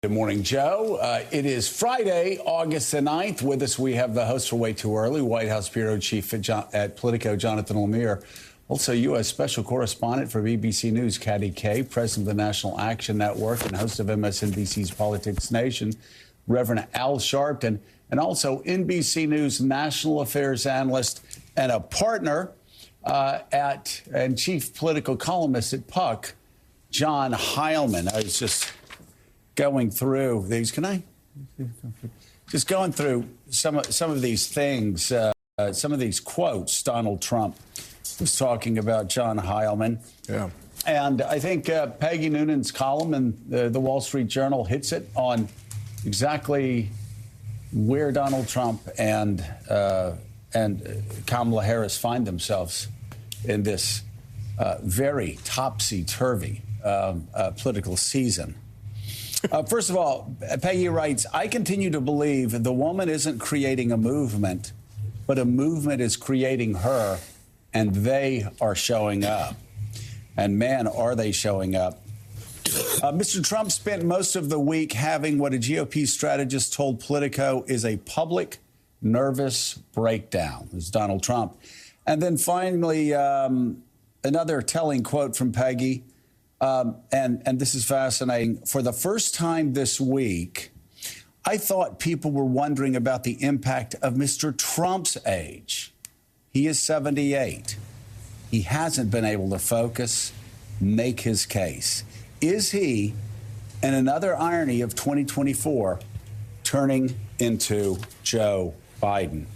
Good morning, Joe. It is Friday, August the 9th. With us, we have the host for Way Too Early, White House Bureau Chief at Politico, Jonathan Lemire. Also, U.S. Special Correspondent for BBC News, Katty Kay, President of the National Action Network and host of MSNBC's Politics Nation, Reverend Al Sharpton, and also NBC News National Affairs Analyst and a partner and Chief Political Columnist at Puck, John Heilman. I was just going through these. Just going through some of these things, some of these quotes Donald Trump was talking about, John Heilman. Yeah. And I think Peggy Noonan's column in the Wall Street Journal hits it on exactly where Donald Trump and Kamala Harris find themselves in this very topsy-turvy political season. First of all, Peggy writes, I continue to believe the woman isn't creating a movement, but a movement is creating her, and they are showing up. And man, are they showing up. Mr. Trump spent most of the week having what a GOP strategist told Politico is a public nervous breakdown. This is Donald Trump. And then finally, another telling quote from Peggy. And this is fascinating. For the first time this week, I thought people were wondering about the impact of Mr. Trump's age. He is 78. He hasn't been able to focus, make his case. Is he, in another irony of 2024, turning into Joe Biden?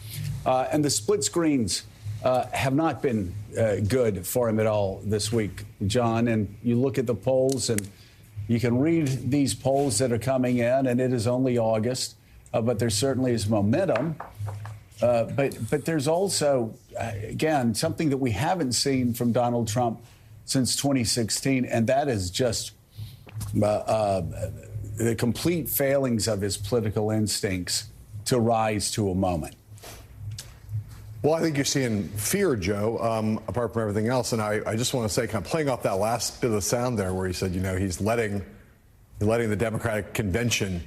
And the split screens have not been good for him at all this week, John. And you look at the polls and you can read these polls that are coming in, and it is only August, but there certainly is momentum. But there's also, again, something that we haven't seen from Donald Trump since 2016, and that is just the complete failings of his political instincts to rise to a moment. Well, I think you're seeing fear, Joe, apart from everything else. And I just want to say, kind of playing off that last bit of the sound there where he said, you know, he's letting the Democratic convention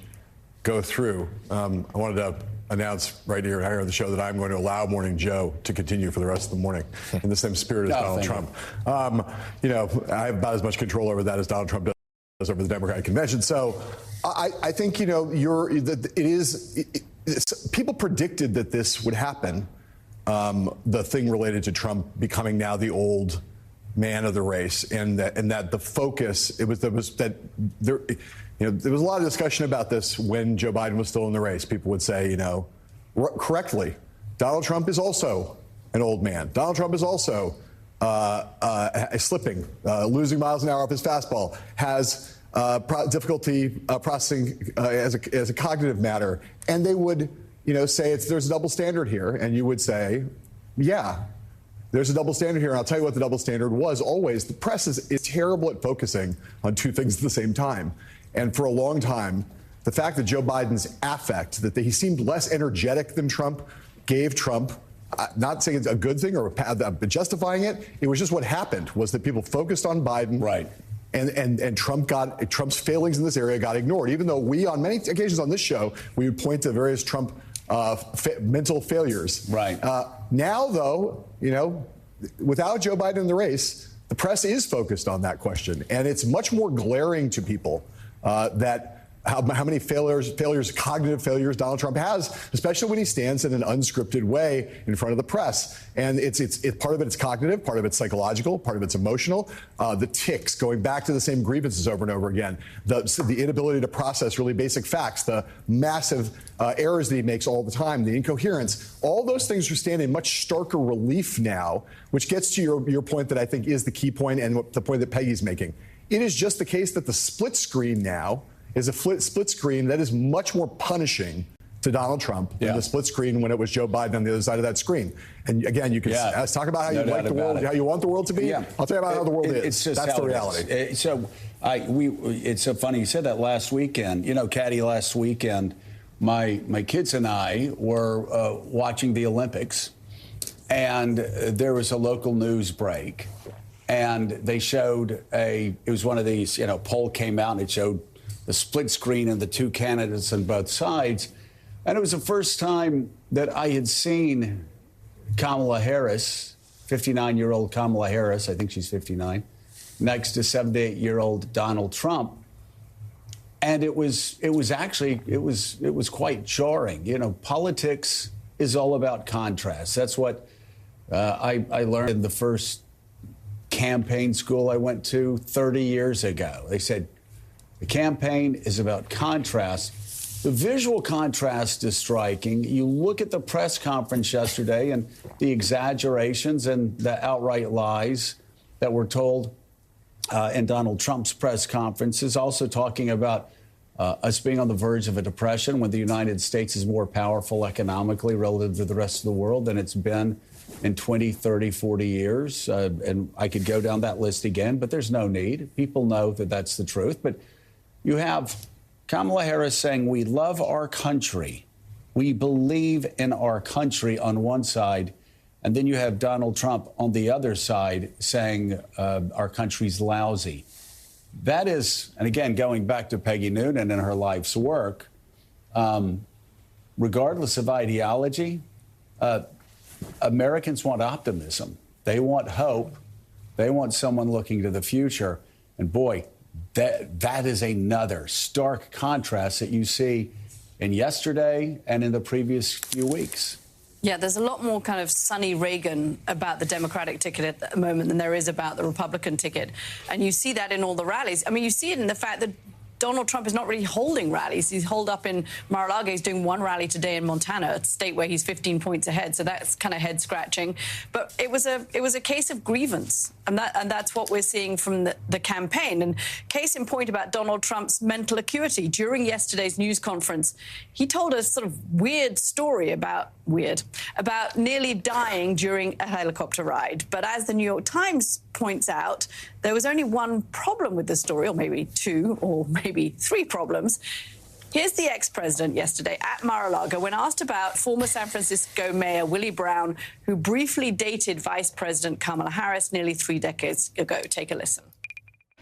go through. I wanted to announce right here on the show that I'm going to allow Morning Joe to continue for the rest of the morning in the same spirit as Donald Trump. You know, I have about as much control over that as Donald Trump does over the Democratic convention. So I think, you know, people predicted that this would happen. The thing related to Trump becoming now the old man of the race, and that the focus there was a lot of discussion about this when Joe Biden was still in the race. People would say, you know, correctly, Donald Trump is also an old man. Donald Trump is also slipping, losing miles an hour off his fastball, has difficulty processing as a cognitive matter, and they would, you know, say there's a double standard here, and you would say, yeah, there's a double standard here. And I'll tell you what the double standard was always. The press is terrible at focusing on two things at the same time. And for a long time, the fact that Joe Biden's affect, that he seemed less energetic than Trump, gave Trump, not saying it's a good thing or justifying it, it was just what happened was that people focused on Biden. Right. And Trump's failings in this area got ignored, even though we, on many occasions on this show, we would point to various Trump mental failures. Right. Now, though, you know, without Joe Biden in the race, the press is focused on that question. And it's much more glaring to people that how many cognitive failures Donald Trump has, especially when he stands in an unscripted way in front of the press. And it's part of it's cognitive, part of it's psychological, part of it's emotional. The tics, going back to the same grievances over and over again, the inability to process really basic facts, the massive errors that he makes all the time, the incoherence, all those things are standing in much starker relief now, which gets to your point that I think is the key point and the point that Peggy's making. It is just the case that the split screen now is a split screen that is much more punishing to Donald Trump than the split screen when it was Joe Biden on the other sside of that screen. And again, you can talk about how you like the world, how you want the world to be. Yeah. I'll tell you about how the world is. It's just that's the reality. It's so funny you said that last weekend. You know, Katty, last weekend, my kids and I were watching the Olympics, and there was a local news break. And they showed it was one of these, poll came out and it showed the split screen and the two candidates on both sides. And it was the first time that I had seen Kamala Harris, 59-year-old Kamala Harris, I think she's 59, next to 78-year-old Donald Trump. And it was quite jarring. You know, politics is all about contrast. That's what I learned in the first campaign school I went to 30 years ago. They said the campaign is about contrast. The visual contrast is striking. You look at the press conference yesterday and the exaggerations and the outright lies that were told in Donald Trump's press conferences, also talking about us being on the verge of a depression when the United States is more powerful economically relative to the rest of the world than it's been in 20, 30, 40 years. And I could go down that list again, but there's no need. People know that that's the truth. But you have Kamala Harris saying we love our country. We believe in our country on one side. And then you have Donald Trump on the other side saying our country's lousy. That is, and again, going back to Peggy Noonan and her life's work, regardless of ideology, Americans want optimism. They want hope. They want someone looking to the future. And boy, that is another stark contrast that you see in yesterday and in the previous few weeks. Yeah, there's a lot more kind of Sonny Reagan about the Democratic ticket at the moment than there is about the Republican ticket. And you see that in all the rallies. I mean, you see it in the fact that Donald Trump is not really holding rallies. He's holed up in Mar-a-Lago. He's doing one rally today in Montana, a state where he's 15 points ahead. So that's kind of head-scratching. But it was a case of grievance, and that's what we're seeing from the campaign. And case in point about Donald Trump's mental acuity. During yesterday's news conference, he told a sort of weird story about nearly dying during a helicopter ride. But as the New York Times points out, there was only one problem with the story, or maybe two, or maybe three problems. Here's the ex-president yesterday at Mar-a-Lago when asked about former San Francisco Mayor Willie Brown, who briefly dated Vice President Kamala Harris nearly 3 decades ago. Take a listen.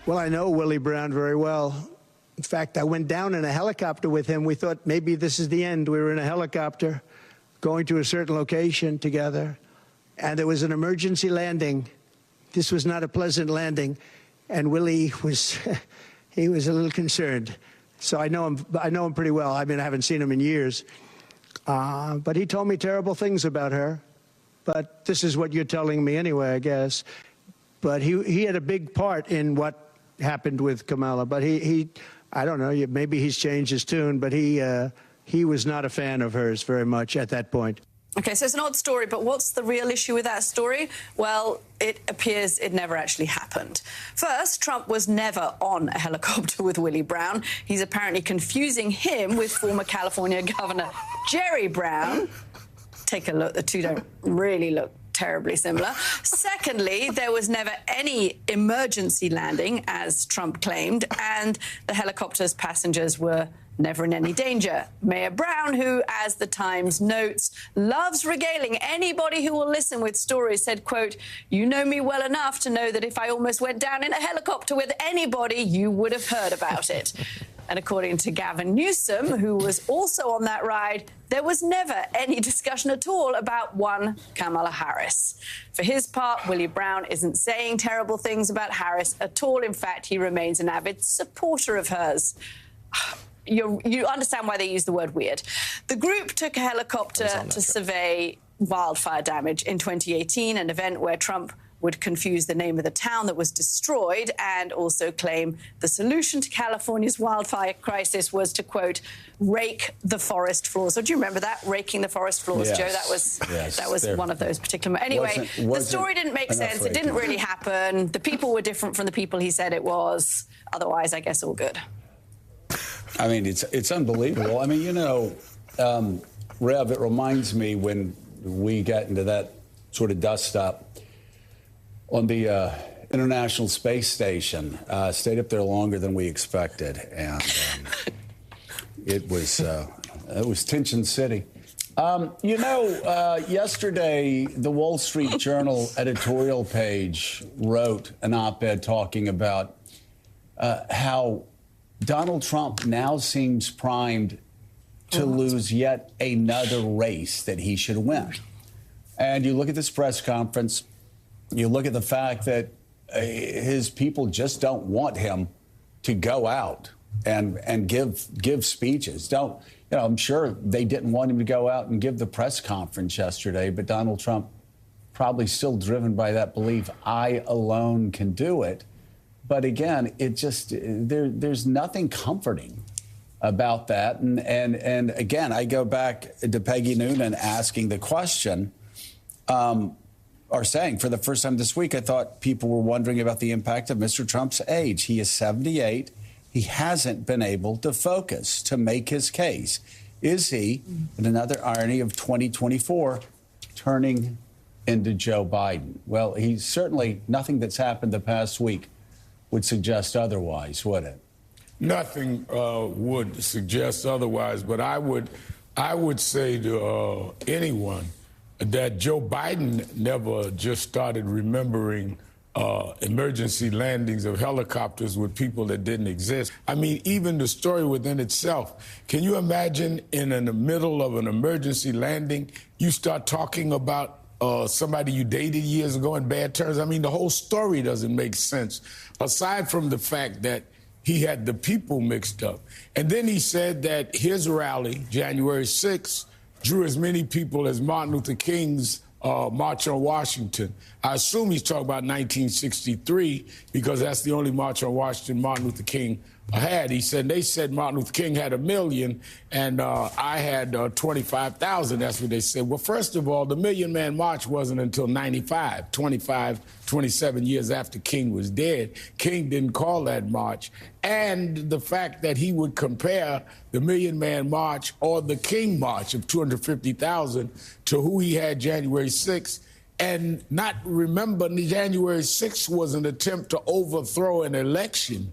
Well, I know Willie Brown very well. In fact, I went down in a helicopter with him. We thought maybe this is the end. We were in a helicopter going to a certain location together, and there was an emergency landing. This was not a pleasant landing, and Willie was he was a little concerned. So I know him pretty well. I mean, I haven't seen him in years, but he told me terrible things about her. But this is what you're telling me anyway, I guess. But he had a big part in what happened with Kamala. But he I don't know, maybe he's changed his tune, but he was not a fan of hers very much at that point. OK, so it's an odd story, but what's the real issue with that story? Well, it appears it never actually happened. First, Trump was never on a helicopter with Willie Brown. He's apparently confusing him with former California Governor Jerry Brown. Take a look. The two don't really look terribly similar. Secondly, there was never any emergency landing, as Trump claimed, and the helicopter's passengers were never in any danger. Mayor Brown, who, as the Times notes, loves regaling anybody who will listen with stories, said, quote, "You know me well enough to know that if I almost went down in a helicopter with anybody, you would have heard about it." And according to Gavin Newsom, who was also on that ride, there was never any discussion at all about one Kamala Harris. For his part, Willie Brown isn't saying terrible things about Harris at all. In fact, he remains an avid supporter of hers. You understand why they use the word weird. The group took a helicopter to survey wildfire damage in 2018, an event where Trump would confuse the name of the town that was destroyed and also claim the solution to California's wildfire crisis was to, quote, rake the forest floors. So do you remember that, raking the forest floors, yes. Joe? That was one of those particular... Anyway, the story didn't make sense. It didn't really happen. The people were different from the people he said it was. Otherwise, I guess all good. I mean, it's unbelievable. I mean, you know, Rev, it reminds me when we got into that sort of dust-up on the International Space Station. Stayed up there longer than we expected, and it was Tension City. You know, yesterday, the Wall Street Journal editorial page wrote an op-ed talking about how Donald Trump now seems primed to lose yet another race that he should win. And you look at this press conference, you look at the fact that his people just don't want him to go out and give speeches. I'm sure they didn't want him to go out and give the press conference yesterday, but Donald Trump probably still driven by that belief, I alone can do it. But again, there's nothing comforting about that. And again, I go back to Peggy Noonan asking the question, or saying for the first time this week, I thought people were wondering about the impact of Mr. Trump's age. He is 78. He hasn't been able to focus to make his case. Is he, in another irony of 2024, turning into Joe Biden? Well, he's certainly, nothing that's happened the past week would suggest otherwise, would it? Nothing would suggest otherwise, but I would say to anyone that Joe Biden never just started remembering emergency landings of helicopters with people that didn't exist. I mean, even the story within itself. Can you imagine in the middle of an emergency landing, you start talking about somebody you dated years ago in bad terms? I mean, the whole story doesn't make sense, aside from the fact that he had the people mixed up. And then he said that his rally, January 6th, drew as many people as Martin Luther King's March on Washington. I assume he's talking about 1963 because that's the only March on Washington Martin Luther King had. He said, they said Martin Luther King had 1 million and I had 25,000. That's what they said. Well, first of all, the Million Man March wasn't until 95, 27 years after King was dead. King didn't call that march. And the fact that he would compare the Million Man March or the King March of 250,000 to who he had January 6th and not remember January 6th was an attempt to overthrow an election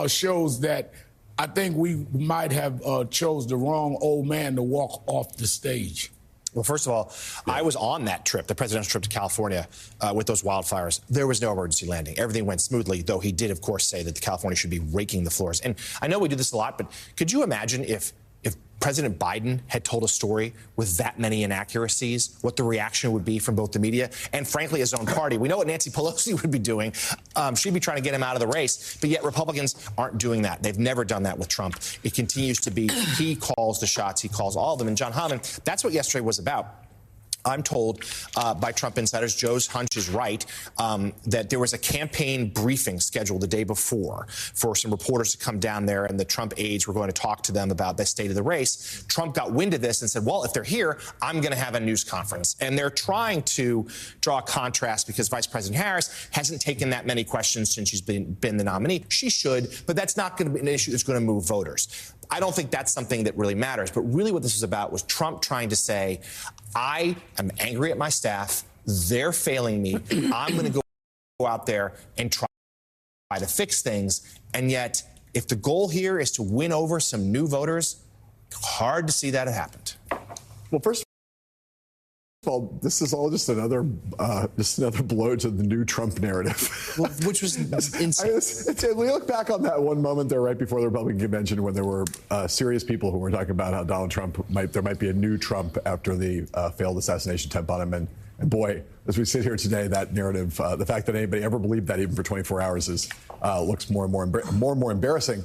shows that I think we might have chose the wrong old man to walk off the stage. Well, first of all, I was on that trip, the presidential trip to California with those wildfires. There was no emergency landing. Everything went smoothly, though he did, of course, say that California should be raking the floors. And I know we do this a lot, but could you imagine if President Biden had told a story with that many inaccuracies, what the reaction would be from both the media and, frankly, his own party? We know what Nancy Pelosi would be doing. She'd be trying to get him out of the race, but yet Republicans aren't doing that. They've never done that with Trump. It continues to be he calls the shots, he calls all of them. And John Hammond, that's what yesterday was about. I'm told by Trump insiders, Joe's hunch is right, that there was a campaign briefing scheduled the day before for some reporters to come down there, and the Trump aides were going to talk to them about the state of the race. Trump got wind of this and said, well, if they're here, I'm going to have a news conference. And they're trying to draw a contrast because Vice President Harris hasn't taken that many questions since she's been the nominee. She should, but that's not going to be an issue that's going to move voters. I don't think that's something that really matters. But really what this was about was Trump trying to say, I am angry at my staff. They're failing me. I'm going to go out there and try to fix things. And yet, if the goal here is to win over some new voters, hard to see that it happened. Well, first of all, this is all just another blow to the new Trump narrative. Well, which was insane. We look back on that one moment there right before the Republican convention when there were serious people who were talking about how Donald Trump there might be a new Trump after the failed assassination attempt on him. And boy, as we sit here today, that narrative, the fact that anybody ever believed that even for 24 hours looks more and more embarrassing.